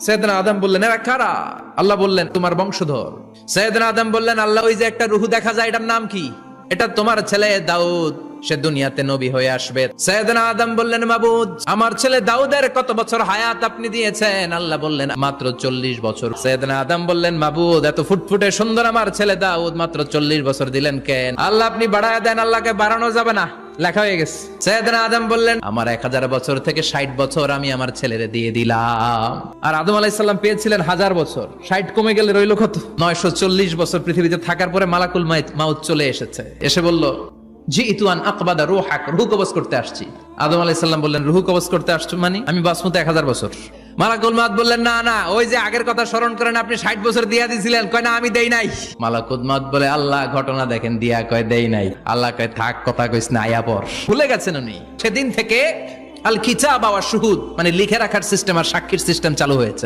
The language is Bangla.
সৈয়দনা আদম বললেন এরা কারা? আল্লাহ বললেন তোমার বংশধর। সৈয়দনা আদম বললেন আল্লাহ ওই যে একটা রূহ দেখা যায় এটার নাম কি? এটা তোমার ছেলে দাউদ, সে দুনিয়াতে নবী হয়ে আসবে। সৈয়দনা আদম বললেন মাবুদ আমার ছেলে দাউদের কত বছর হায়াত আপনি দিয়েছেন? আল্লাহ বললেন মাত্র 40 বছর। সৈয়দনা আদম বললেন মাবুদ এত ফুটফুটে সুন্দর আমার ছেলে দাউদ মাত্র 40 বছর দিলেন কেন? আল্লাহ আপনি বাড়ায় দেন, আল্লাহকে বাড়ানো যাবে না, লেখা হয়ে গেছে। সৈয়দনা আদম বললেন আমার 1000 বছর থেকে 60 বছর আমি আমার ছেলেরে দিয়ে দিলাম। আর আদম আলাইহিস সালাম পেয়েছিলেন 1000 বছর, 60 কমে গেলে রইল কত? 940 বছর পৃথিবীতে থাকার পরে মালাকুল মাউত চলে এসেছে, এসে বলল জিইতু আন আকবাদা রূহাক, রূহ কবজ করতে আসছি। আদম আলাইহিস সালাম বললেন রূহ কবজ করতে আসছো মানে? আমি বাঁচমু 1000 বছর। মালাকুল মাউত বললেন না না, ওই যে আগের কথা স্মরণ করেন আপনি 60 বছর দিয়া দিয়েছিলেন। কয় না আমি দেই নাই। মালাকুল মাউত বলে আল্লাহ ঘটনা দেখেন, দিয়া কয় দেই নাই। আল্লাহ কয় থাক কথা কইস না, আয়া পর। ভুলে গেছেন উনি। সেদিন থেকে আল কিতাব ওয়া শুহুদ মানে লিখে রাখার সিস্টেম আর সাক্ষীর সিস্টেম চালু হয়েছে।